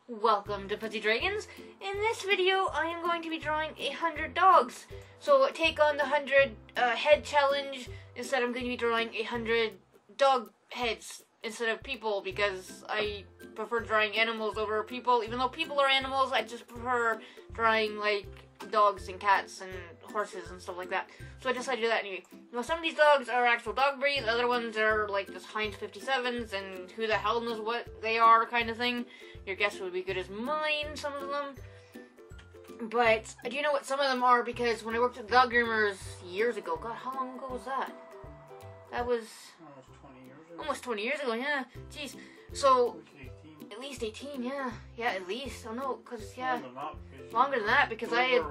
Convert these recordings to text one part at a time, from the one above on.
Welcome to Fuzzy Dragons. In this video, I am going to be drawing 100 dogs. So take on the 100 head challenge. Instead, I'm going to be drawing 100 dog heads instead of people because I prefer drawing animals over people. Even though people are animals, I just prefer drawing like dogs and cats and horses and stuff like that. So I decided to do that anyway. Now some of these dogs are actual dog breeds, other ones are like just Heinz 57s and who the hell knows what they are kind of thing. Your guess would be good as mine, some of them. But I do know what some of them are because when I worked at Dog Groomers years ago, God, how long ago was that? That was almost 20 years ago, yeah. Jeez. So at least 18, yeah. Yeah, at least. Oh no, because, yeah. Longer than that, because I had...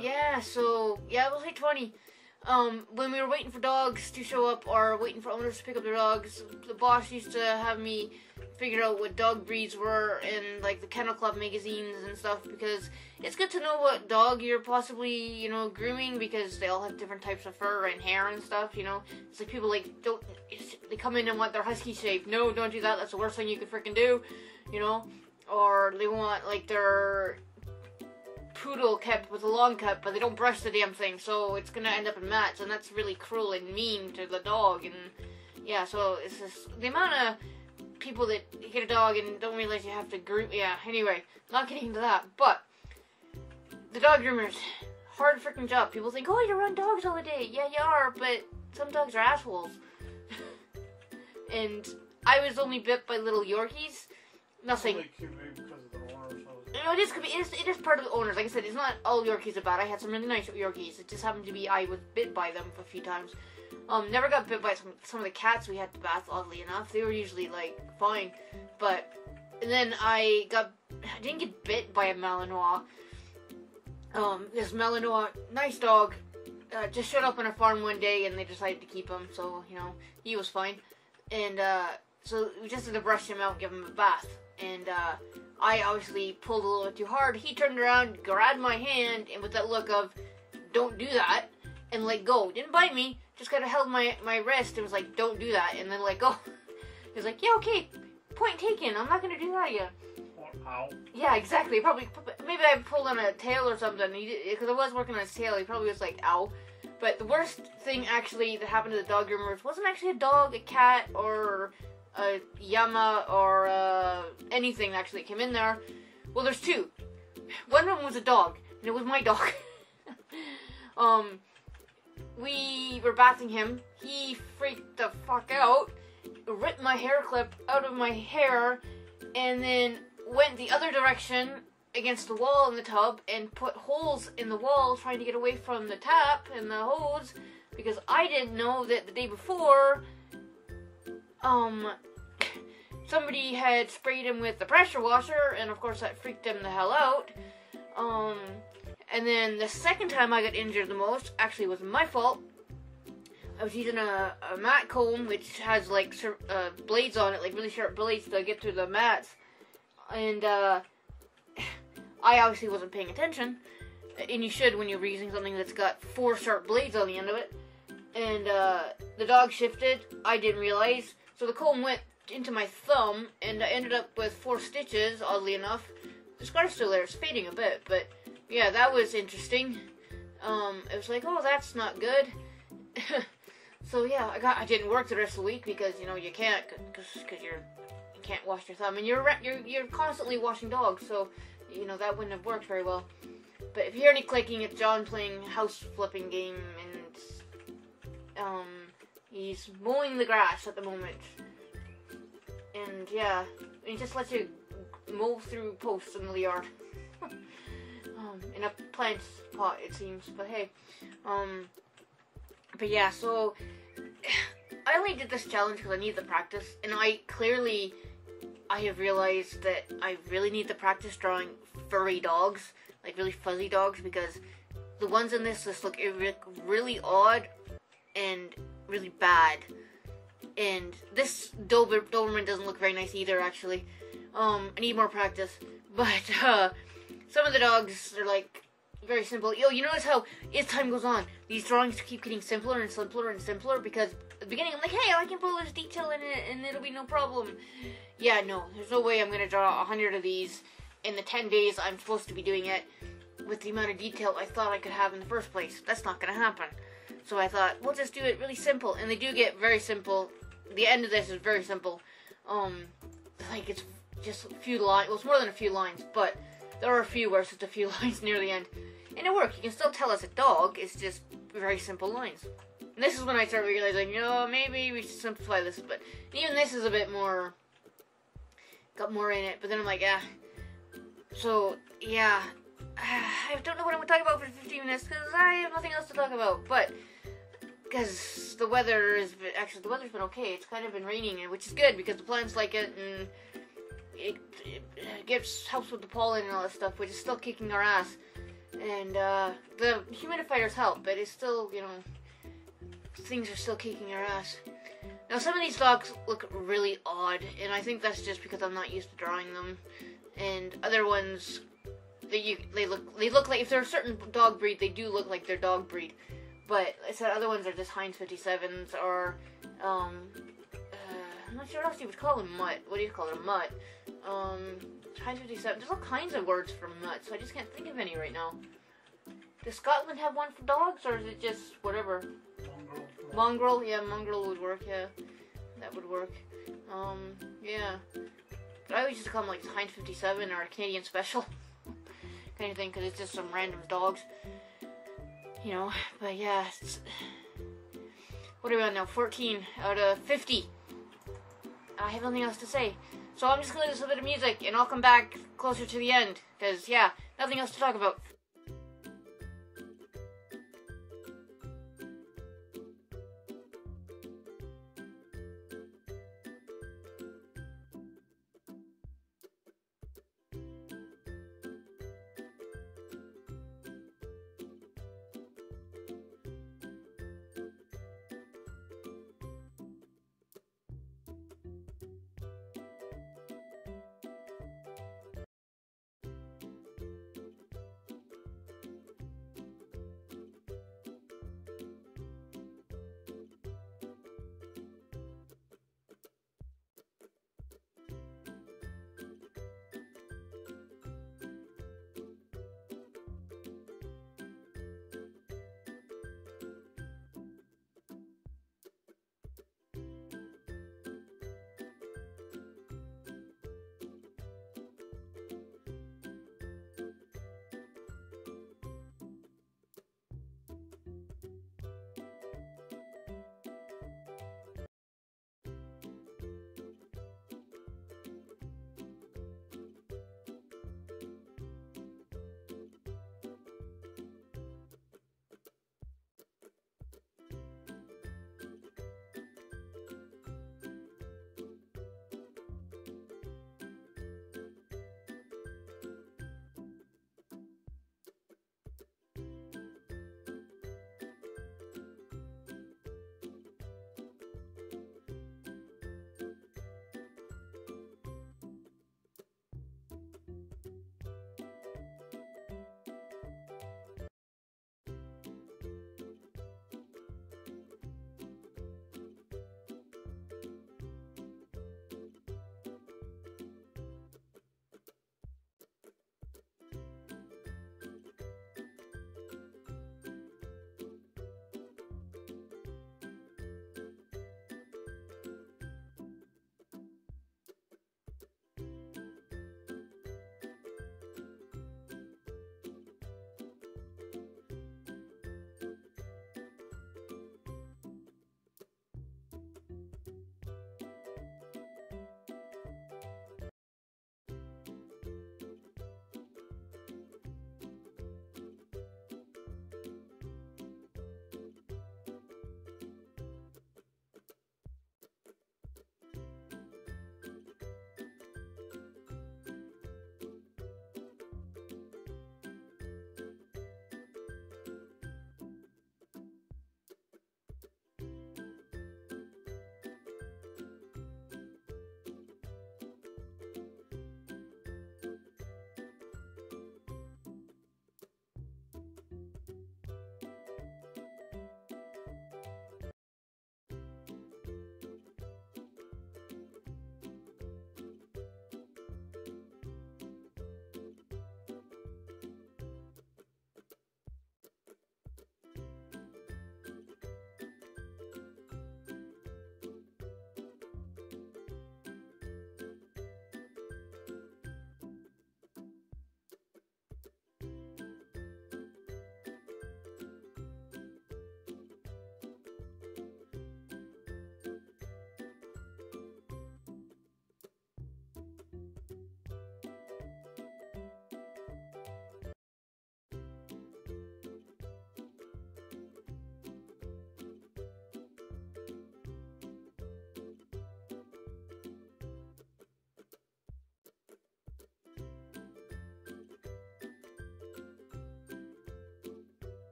Yeah, so, yeah, it was like 20. When we were waiting for dogs to show up, or waiting for owners to pick up their dogs, the boss used to have me figure out what dog breeds were in, like, the Kennel Club magazines and stuff, because it's good to know what dog you're possibly, you know, grooming, because they all have different types of fur and hair and stuff, you know. It's like people, like, they come in and want their husky shaved. No, don't do that. That's the worst thing you could freaking do, you know. Or they want, like, their poodle kept with a long cut, but they don't brush the damn thing, so it's gonna end up in mats, and that's really cruel and mean to the dog. And yeah, so it's just the amount of people that get a dog and don't realize you have to groom. Yeah, anyway, not getting into that, but the dog groomers, hard freaking job. People think, oh, you run dogs all the day. Yeah, you are, but some dogs are assholes. And I was only bit by little Yorkies. Nothing. No, it is part of the owners. Like I said, it's not all Yorkies are bad. I had some really nice Yorkies. It just happened to be I was bit by them a few times. Never got bit by some of the cats we had to bath, oddly enough. They were usually, like, fine. But, and then I didn't get bit by a Malinois. This Malinois, nice dog, just showed up on a farm one day and they decided to keep him. So, you know, he was fine. And, so we just had to brush him out and give him a bath. And, I obviously pulled a little bit too hard. He turned around, grabbed my hand, and with that look of, don't do that, and let go. Didn't bite me, just kind of held my wrist and was like, don't do that, and then let go. He was like, yeah, okay, point taken, I'm not going to do that again. Ow. Yeah, exactly. Probably, maybe I pulled on a tail or something, because I was working on his tail, he probably was like, ow. But the worst thing, actually, that happened to the dog groomers wasn't actually a dog, a cat, or a llama, or anything actually came in there. Well, there's two. One of them was a dog, and it was my dog. We were bathing him. He freaked the fuck out, ripped my hair clip out of my hair, and then went the other direction against the wall in the tub and put holes in the wall trying to get away from the tap and the hose, because I didn't know that the day before somebody had sprayed him with the pressure washer, and of course that freaked him the hell out. And then the second time I got injured the most, actually was my fault. I was using a mat comb, which has like blades on it, like really sharp blades to get through the mats. And I obviously wasn't paying attention, and you should when you're using something that's got 4 sharp blades on the end of it. And the dog shifted, I didn't realize, so the comb went into my thumb, and I ended up with 4 stitches, oddly enough. The scar's still there, it's fading a bit, but yeah, that was interesting. It was like, oh, that's not good. So yeah, I didn't work the rest of the week because, you know, you can't, because you can't wash your thumb, and you're constantly washing dogs, so, you know, that wouldn't have worked very well. But if you hear any clicking, it's John playing house flipping game, and he's mowing the grass at the moment. And yeah, he just lets you mow through posts in the yard. In a plant pot, it seems. But hey, but yeah, so I only did this challenge because I need the practice, and I have realized that I really need the practice drawing furry dogs, like really fuzzy dogs, because the ones in this just look really odd and really bad. And this Doberman doesn't look very nice either, actually. I need more practice. But, some of the dogs are, like, very simple. Yo, you notice how, as time goes on, these drawings keep getting simpler and simpler and simpler, because the beginning, I'm like, hey, I can pull this detail in it and it'll be no problem. Yeah, no, there's no way I'm going to draw 100 of these in the 10 days I'm supposed to be doing it with the amount of detail I thought I could have in the first place. That's not going to happen. So I thought, we'll just do it really simple. And they do get very simple. The end of this is very simple. Like, it's just a few lines. Well, it's more than a few lines, but there are a few where it's just a few lines near the end. And it worked. You can still tell it's a dog. It's just very simple lines. And this is when I started realizing, maybe we should simplify this. But even this is a bit more, got more in it. But then I'm like, So, yeah. I don't know what I'm going to talk about for 15 minutes because I have nothing else to talk about. But, because the weather's been okay. It's kind of been raining, which is good because the plants like it and it helps with the pollen and all that stuff, which is still kicking our ass. And the humidifiers help, but it's still, things are still kicking our ass. Now, some of these dogs look really odd, and I think that's just because I'm not used to drawing them. And other ones, they look like, if they're a certain dog breed, they do look like their dog breed. But I said other ones are just Heinz 57s, or I'm not sure what else you would call them. Mutt. What do you call it? A mutt. Heinz 57. There's all kinds of words for mutt, so I just can't think of any right now. Does Scotland have one for dogs, or is it just whatever? Mongrel. Yeah, mongrel would work. Yeah, that would work. Yeah. But I always used to call them like Heinz 57 or a Canadian Special kind of thing, because it's just some random dogs. But yeah, what are we on now? 14 out of 50. I have nothing else to say. So I'm just going to listen to a bit of music, and I'll come back closer to the end, because, yeah, nothing else to talk about.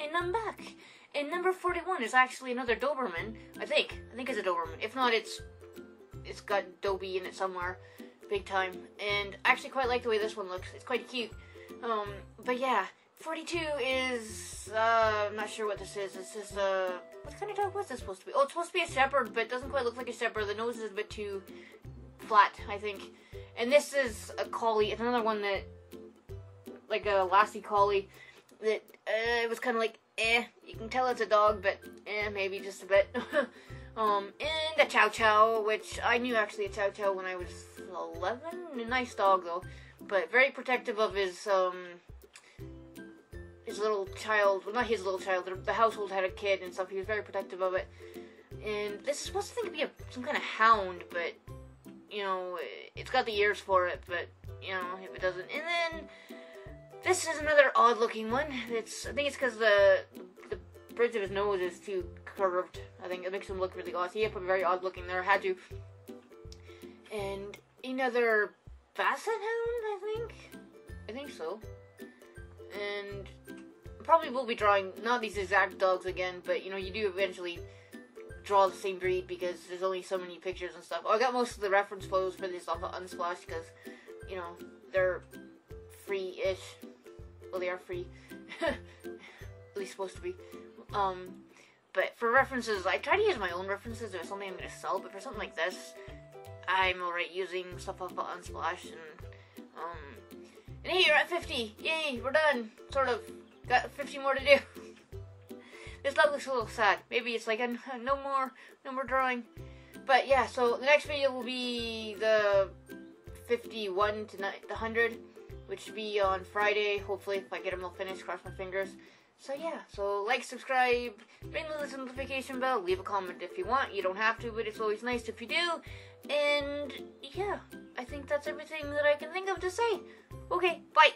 And I'm back. And number 41 is actually another Doberman. I think it's a Doberman. If not, it's got Dobie in it somewhere, big time. And I actually quite like the way this one looks. It's quite cute. But yeah, 42 is I'm not sure what this is. This is what kind of dog was this supposed to be? Oh, it's supposed to be a Shepherd, but it doesn't quite look like a Shepherd. The nose is a bit too flat, I think. And this is a Collie. It's another one that, like a Lassie Collie, that it was kind of like, you can tell it's a dog, but maybe just a bit. And a Chow Chow, which I knew actually a Chow Chow when I was 11. A nice dog though, but very protective of his little child. Well, not his little child. The household had a kid and stuff. He was very protective of it. And this is supposed to be some kind of hound, but you know, it's got the ears for it. But you know, if it doesn't, and then this is another odd-looking one. I think it's because the bridge of his nose is too curved. I think it makes him look really odd. So he put very odd-looking there. I had to. And another Basset Hound, I think so. And probably will be drawing not these exact dogs again, but you know, you do eventually draw the same breed because there's only so many pictures and stuff. Oh, I got most of the reference photos for this off of Unsplash because, you know, they're free-ish. Well, they are free. At least supposed to be. But for references, I try to use my own references if it's something I'm going to sell, but for something like this, I'm alright using stuff off of Unsplash, and hey, you're at 50! Yay, we're done! Sort of. Got 50 more to do. This dog looks a little sad. Maybe it's like no more drawing. But yeah, so the next video will be the 51 to the 100, which should be on Friday. Hopefully, if I get them all finished, cross my fingers. So yeah, so like, subscribe, ring the little notification bell, leave a comment if you want. You don't have to, but it's always nice if you do. And yeah, I think that's everything that I can think of to say. Okay, bye!